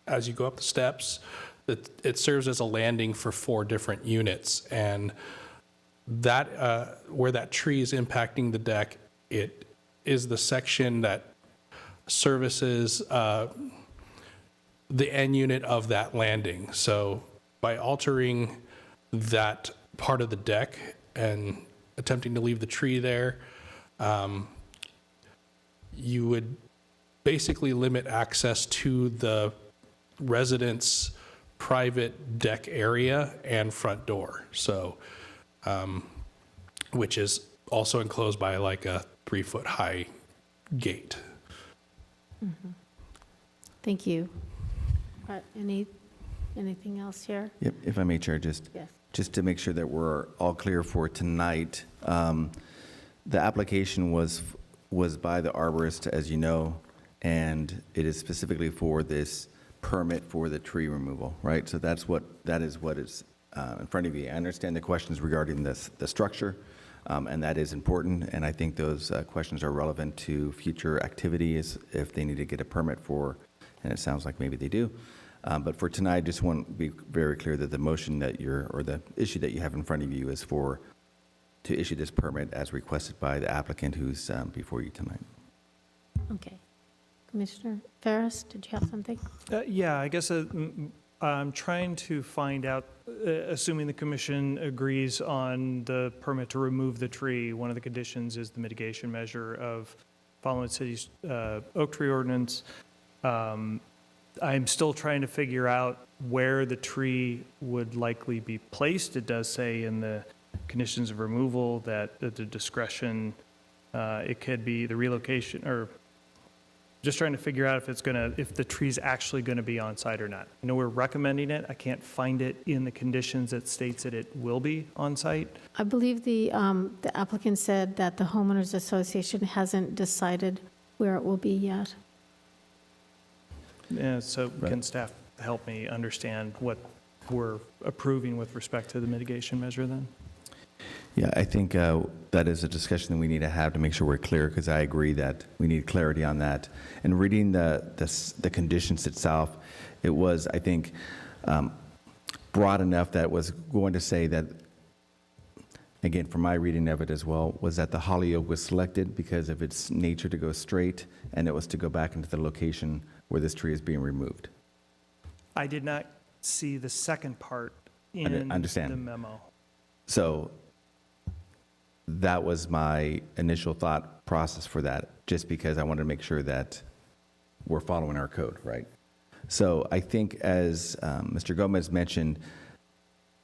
as you go up the steps. It serves as a landing for 4 different units, and that where that tree is impacting the deck, it is the section that services the end unit of that landing. So by altering that part of the deck and attempting to leave the tree there, you would basically limit access to the residents' private deck area and front door. So which is also enclosed by like a 3-foot-high gate. Thank you. Anything else here? Yep, if I may, Chair, just Yes. to make sure that we're all clear for tonight, the application was by the arborist, as you know, and it is specifically for this permit for the tree removal, right? So that is what is in front of you. I understand the questions regarding the structure, and that is important, and I think those questions are relevant to future activities if they need to get a permit for, and it sounds like maybe they do. But for tonight, I just want to be very clear that the motion that or the issue that you have in front of you is to issue this permit as requested by the applicant who's before you tonight. Okay. Commissioner Ferris, did you have something? Yeah, I guess I'm trying to find out, assuming the commission agrees on the permit to remove the tree, one of the conditions is the mitigation measure of following city's oak tree ordinance. I'm still trying to figure out where the tree would likely be placed. It does say in the conditions of removal that at the discretion, it could be the relocation, or just trying to figure out if the tree's actually gonna be on site or not. I know we're recommending it. I can't find it in the conditions that states that it will be on site. I believe the applicant said that the homeowners association hasn't decided where it will be yet. Yeah, so can staff help me understand what we're approving with respect to the mitigation measure then? Yeah, I think that is a discussion that we need to have to make sure we're clear, because I agree that we need clarity on that. And reading the conditions itself, it was, I think, broad enough that was going to say that, again, from my reading of it as well, was that the holly oak was selected because of its nature to go straight, and it was to go back into the location where this tree is being removed. I did not see the second part in understand. the memo. So that was my initial thought process for that, just because I wanted to make sure that we're following our code, right? So I think, as Mr. Gomez mentioned,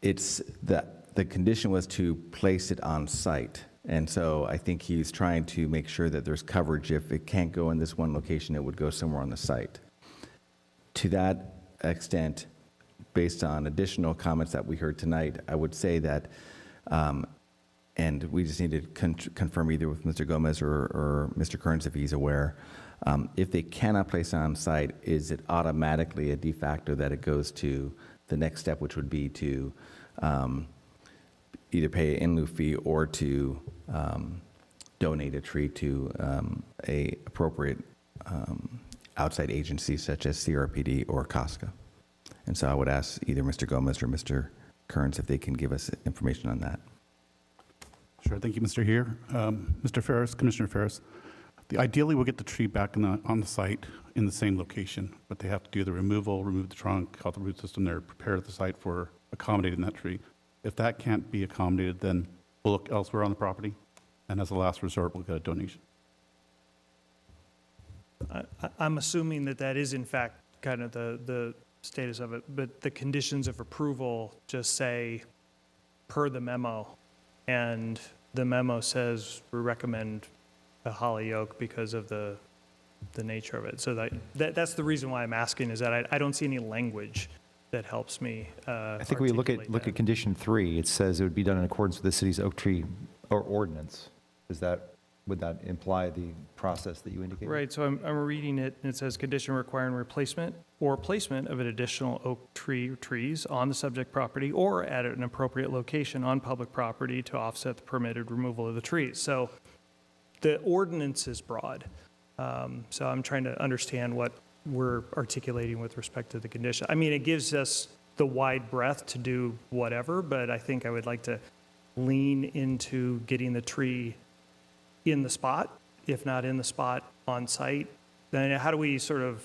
it's the condition was to place it on site. And so I think he's trying to make sure that there's coverage. If it can't go in this one location, it would go somewhere on the site. To that extent, based on additional comments that we heard tonight, I would say that, and we just need to confirm either with Mr. Gomez or Mr. Kearns if he's aware, if they cannot place it on site, is it automatically a de facto that it goes to the next step, which would be to either pay an in lieu fee or to donate a tree to a appropriate outside agency such as CRPD or COSCA. And so I would ask either Mr. Gomez or Mr. Kearns if they can give us information on that. Sure, thank you, Mr. Here. Mr. Ferris, Commissioner Ferris, ideally we'll get the tree back on the site in the same location, but they have to do the removal, remove the trunk, cut the root system there, prepare the site for accommodating that tree. If that can't be accommodated, then we'll look elsewhere on the property, and as a last resort, we'll get a donation. I'm assuming that is in fact kind of the status of it, but the conditions of approval just say per the memo, and the memo says we recommend a holly oak because of the nature of it. So that's the reason why I'm asking, is that I don't see any language that helps me I think we look at condition 3. It says it would be done in accordance with the city's oak tree or ordinance. Would that imply the process that you indicated? Right, so I'm reading it, and it says condition requiring replacement or placement of an additional oak trees on the subject property or at an appropriate location on public property to offset the permitted removal of the trees. So the ordinance is broad. So I'm trying to understand what we're articulating with respect to the condition. I mean, it gives us the wide breadth to do whatever, but I think I would like to lean into getting the tree in the spot, if not in the spot, on site. Then how do we sort of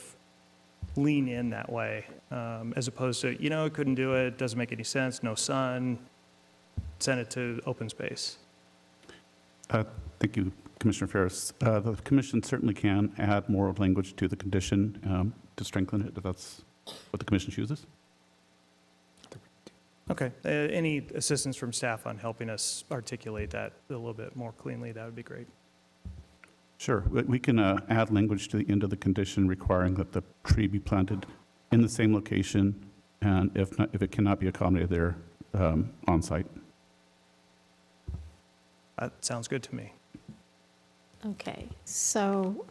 lean in that way, as opposed to, it couldn't do it, doesn't make any sense, no sun, send it to open space. Thank you, Commissioner Ferris. The commission certainly can add more language to the condition to strengthen it, if that's what the commission chooses. Okay, any assistance from staff on helping us articulate that a little bit more cleanly, that would be great. Sure, we can add language to the end of the condition requiring that the tree be planted in the same location, and if not, if it cannot be accommodated there, on site. That sounds good to me. Okay, so,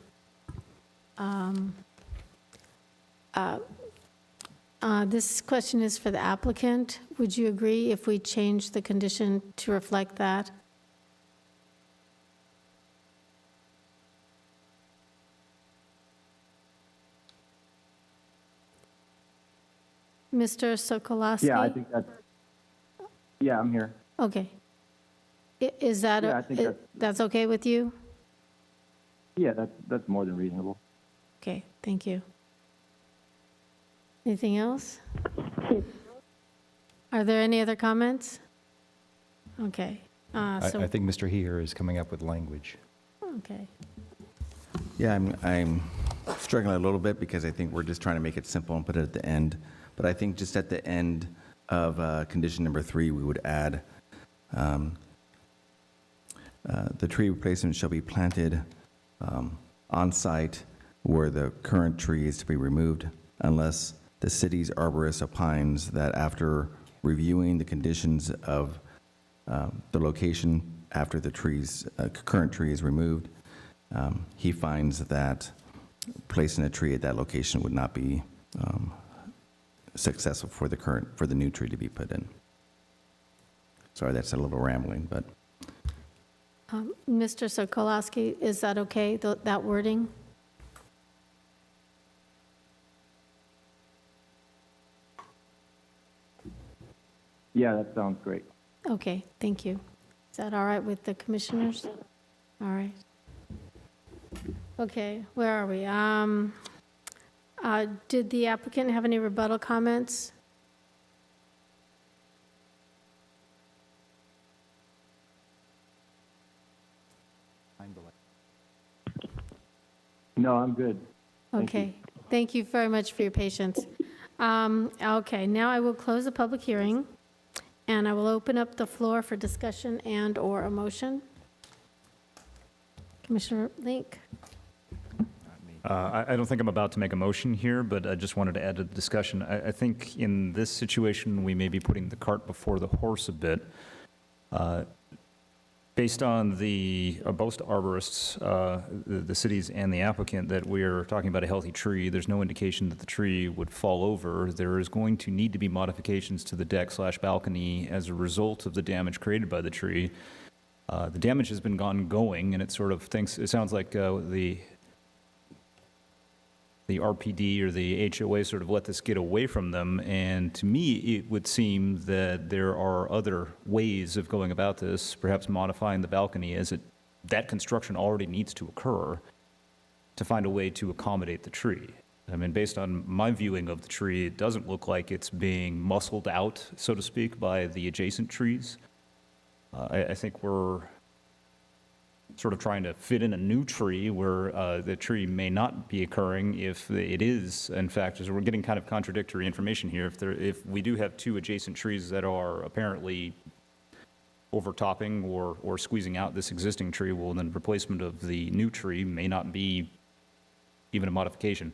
this question is for the applicant. Would you agree if we change the condition to reflect that? Mr. Sokolowski? Yeah, I think that's, yeah, I'm here. Okay. Is that, Yeah, I think that's okay with you? Yeah, that's more than reasonable. Okay, thank you. Anything else? Are there any other comments? Okay. I So, think Mr. Heer is coming up with language. okay. Yeah, I'm struggling a little bit because I think we're just trying to make it simple and put it at the end. But I think just at the end of condition number 3, we would add, the tree replacement shall be planted on site where the current tree is to be removed unless the city's arborist opines that after reviewing the conditions of the location after the current tree is removed, he finds that placing a tree at that location would not be successful for the new tree to be put in. Sorry, that's a little rambling, but Mr. Sokolowski, is that okay, that wording? Yeah, that sounds great. Okay, thank you. Is that all right with the commissioners? All right. Okay, where are we? Did the applicant have any rebuttal comments? No, I'm good. Thank you. Okay, thank you very much for your patience. Okay, now I will close the public hearing, and I will open up the floor for discussion and/or a motion. Commissioner Link? I don't think I'm about to make a motion here, but I just wanted to add to the discussion. I think in this situation, we may be putting the cart before the horse a bit. Based on both arborists, the cities and the applicant, that we're talking about a healthy tree, there's no indication that the tree would fall over. There is going to need to be modifications to the deck/balcony as a result of the damage created by the tree. The damage has been ongoing, and it sounds like the RPD or the HOA sort of let this get away from them, and to me, it would seem that there are other ways of going about this, perhaps modifying the balcony as that construction already needs to occur to find a way to accommodate the tree. I mean, based on my viewing of the tree, it doesn't look like it's being muscled out, so to speak, by the adjacent trees. I think we're sort of trying to fit in a new tree where the tree may not be occurring if it is, in fact, as we're getting kind of contradictory information here. If we do have two adjacent trees that are apparently overtopping or squeezing out this existing tree, well, then replacement of the new tree may not be even a modification.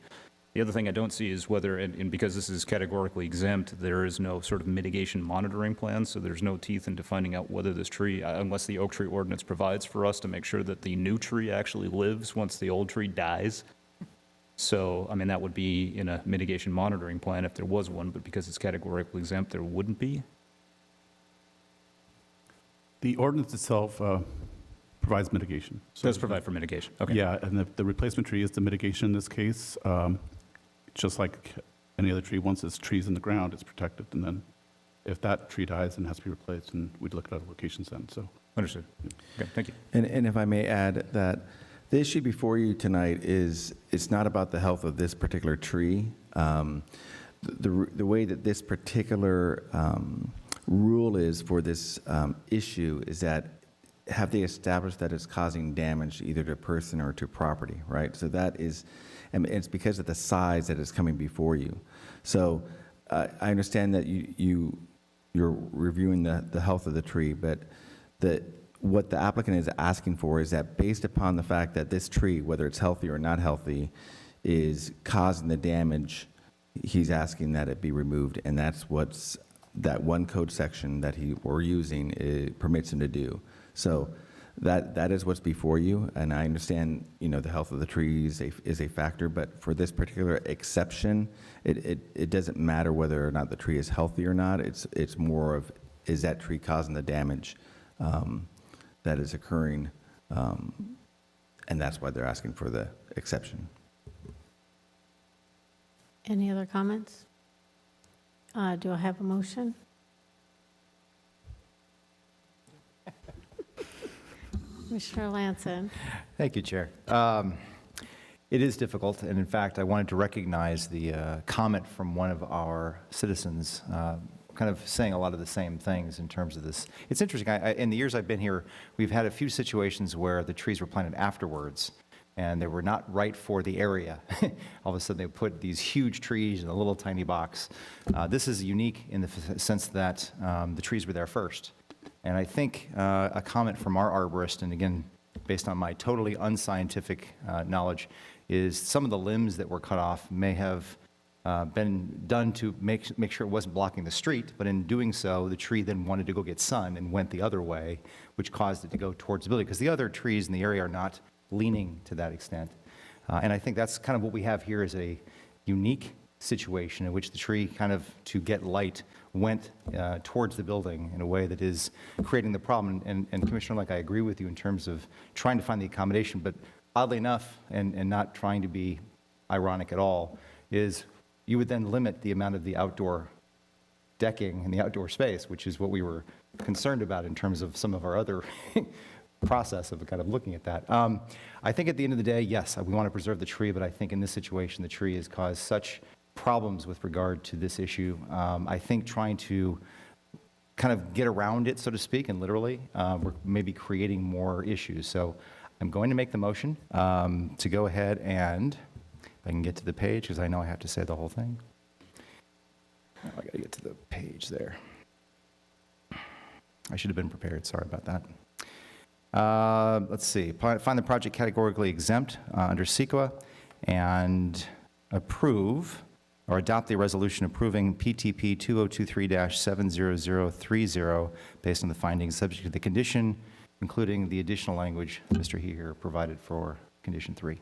The other thing I don't see is whether, and because this is categorically exempt, there is no sort of mitigation monitoring plan, so there's no teeth into finding out whether this tree, unless the oak tree ordinance provides for us to make sure that the new tree actually lives once the old tree dies. So, I mean, that would be in a mitigation monitoring plan if there was one, but because it's categorically exempt, there wouldn't be. The ordinance itself provides mitigation. So Does provide for mitigation, okay. Yeah, and the replacement tree is the mitigation in this case. Just like any other tree, once this tree's in the ground, it's protected, and then if that tree dies and has to be replaced, then we'd look at other locations then, so. Understood. Okay, thank you. And if I may add that the issue before you tonight is, it's not about the health of this particular tree. The way that this particular rule is for this issue is that have they established that it's causing damage either to person or to property, right? So that is, and it's because of the size that is coming before you. So I understand that you you're reviewing the health of the tree, but what the applicant is asking for is that based upon the fact that this tree, whether it's healthy or not healthy, is causing the damage, he's asking that it be removed, and that's what's, that one code section that we're using, it permits him to do. So that is what's before you, and I understand, the health of the trees is a factor, but for this particular exception, it doesn't matter whether or not the tree is healthy or not. It's more of, is that tree causing the damage that is occurring, and that's why they're asking for the exception. Any other comments? Do I have a motion? Commissioner Lanson. Thank you, Chair. It is difficult, and in fact, I wanted to recognize the comment from one of our citizens, kind of saying a lot of the same things in terms of this. It's interesting. In the years I've been here, we've had a few situations where the trees were planted afterwards, and they were not right for the area. All of a sudden, they put these huge trees in a little tiny box. This is unique in the sense that the trees were there first. And I think a comment from our arborist, and again, based on my totally unscientific knowledge, is some of the limbs that were cut off may have been done to make sure it wasn't blocking the street, but in doing so, the tree then wanted to go get sun and went the other way, which caused it to go towards the building, because the other trees in the area are not leaning to that extent. And I think that's kind of what we have here is a unique situation in which the tree kind of, to get light, went towards the building in a way that is creating the problem. And Commissioner, I agree with you in terms of trying to find the accommodation, but oddly enough, and not trying to be ironic at all, is you would then limit the amount of the outdoor decking and the outdoor space, which is what we were concerned about in terms of some of our other process of kind of looking at that. I think at the end of the day, yes, we want to preserve the tree, but I think in this situation, the tree has caused such problems with regard to this issue. I think trying to kind of get around it, so to speak, and literally, we're maybe creating more issues. So I'm going to make the motion to go ahead and, if I can get to the page, because I know I have to say the whole thing. Oh, I got to get to the page there. I should have been prepared. Sorry about that. Let's see. Find the project categorically exempt under CEQA and approve or adopt the resolution approving PTP 2023-70030 based on the findings subject to the condition, including the additional language Mr. Heer provided for condition 3.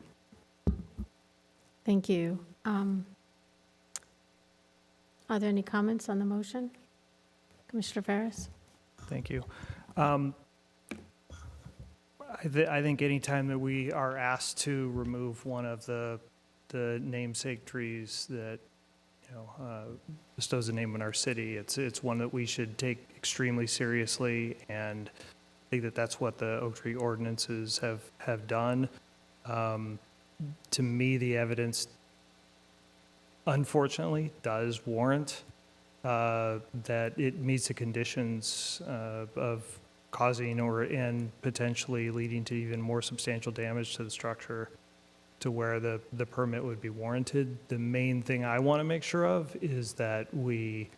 Thank you. Are there any comments on the motion? Commissioner Ferris? Thank you. I think anytime that we are asked to remove one of the namesake trees that bestows a name in our city, it's one that we should take extremely seriously, and I think that that's what the oak tree ordinances have done. To me, the evidence, unfortunately, does warrant that it meets the conditions of causing and potentially leading to even more substantial damage to the structure to where the permit would be warranted. The main thing I want to make sure of is that we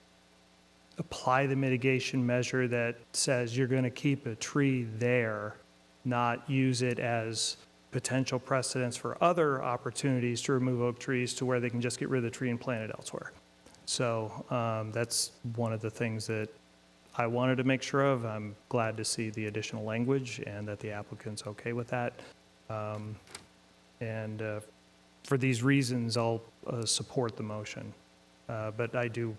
apply the mitigation measure that says you're going to keep a tree there, not use it as potential precedents for other opportunities to remove oak trees to where they can just get rid of the tree and plant it elsewhere. So that's one of the things that I wanted to make sure of. I'm glad to see the additional language and that the applicant's okay with that. And for these reasons, I'll support the motion. But I do,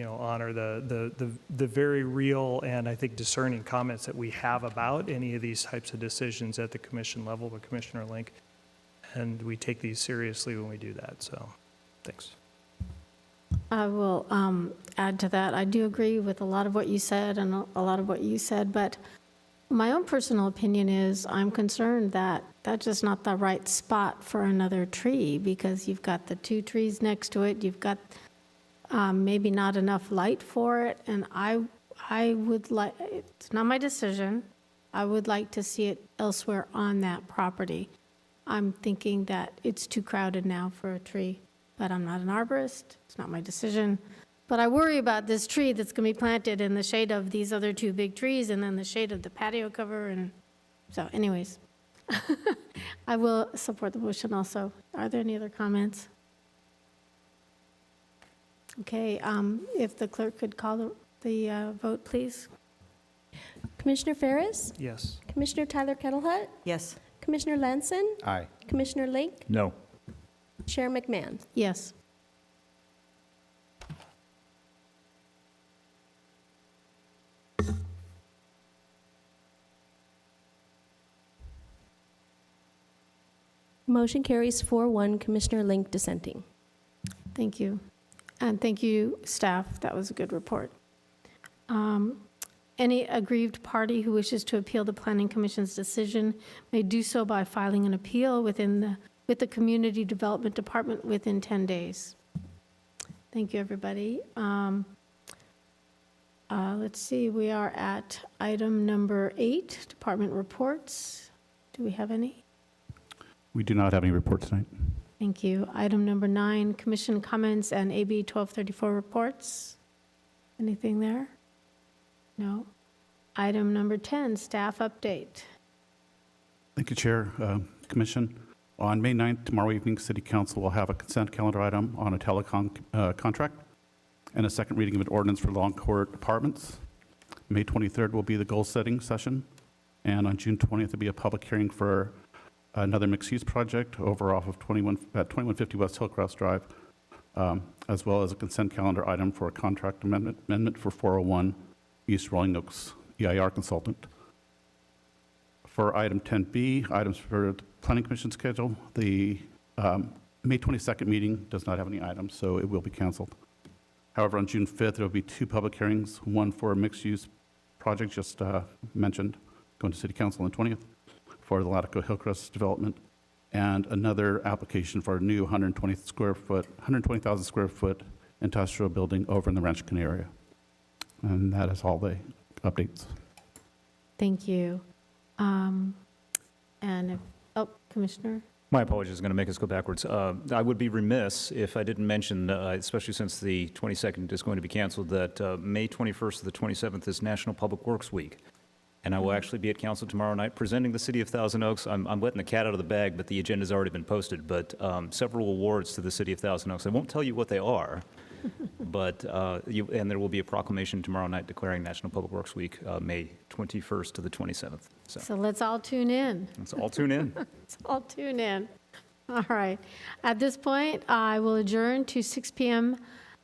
honor the very real and I think discerning comments that we have about any of these types of decisions at the commission level with Commissioner Link. And we take these seriously when we do that. So, thanks. I will add to that. I do agree with a lot of what you said and a lot of what you said, but my own personal opinion is I'm concerned that that's just not the right spot for another tree, because you've got the two trees next to it, you've got maybe not enough light for it, and I would like, it's not my decision, I would like to see it elsewhere on that property. I'm thinking that it's too crowded now for a tree, but I'm not an arborist, it's not my decision. But I worry about this tree that's going to be planted in the shade of these other two big trees and then the shade of the patio cover. And so anyways, I will support the motion also. Are there any other comments? Okay, if the clerk could call the vote, please. Commissioner Ferris? Yes. Commissioner Tyler Kettlehut? Yes. Commissioner Lanson? Aye. Commissioner Lake? No. Chair McMahon? Yes. Motion carries 4-1, Commissioner Link dissenting. Thank you. And thank you, staff. That was a good report. Any aggrieved party who wishes to appeal the Planning Commission's decision may do so by filing an appeal with the Community Development Department within 10 days. Thank you, everybody. Let's see, we are at item number 8, department reports. Do we have any? We do not have any reports tonight. Thank you. Item number 9, commission comments and AB 1234 reports. Anything there? No. Item number 10, staff update. Thank you, Chair. Commission, on May 9th, tomorrow evening, City Council will have a consent calendar item on a telecom contract and a second reading of an ordinance for Long Court Apartments. May 23rd will be the goal-setting session, and on June 20th will be a public hearing for another mixed-use project over off of 2150 West Hillcrest Drive, as well as a consent calendar item for a contract amendment for 401 East Rolling Oaks EIR consultant. For item 10B, items for the Planning Commission schedule, the May 22nd meeting does not have any items, so it will be canceled. However, on June 5th, there will be 2 public hearings, one for a mixed-use project just mentioned, going to City Council on the 20th, for the Latico Hillcrest development, and another application for a new 120,000 square foot industrial building over in the Rancho Cana area. And that is all the updates. Thank you. Commissioner? My apologies, going to make us go backwards. I would be remiss if I didn't mention, especially since the 22nd is going to be canceled, that May 21st to the 27th is National Public Works Week. And I will actually be at council tomorrow night presenting the City of Thousand Oaks. I'm letting the cat out of the bag, but the agenda's already been posted. But several awards to the City of Thousand Oaks. I won't tell you what they are, but and there will be a proclamation tomorrow night declaring National Public Works Week, May 21st to the 27th. So let's all tune in. Let's all tune in. Let's all tune in. All right. At this point, I will adjourn to 6 p.m.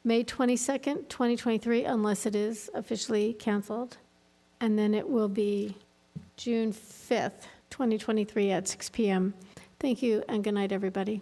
May 22nd, 2023, unless it is officially canceled. And then it will be June 5th, 2023 at 6 p.m. Thank you and good night, everybody.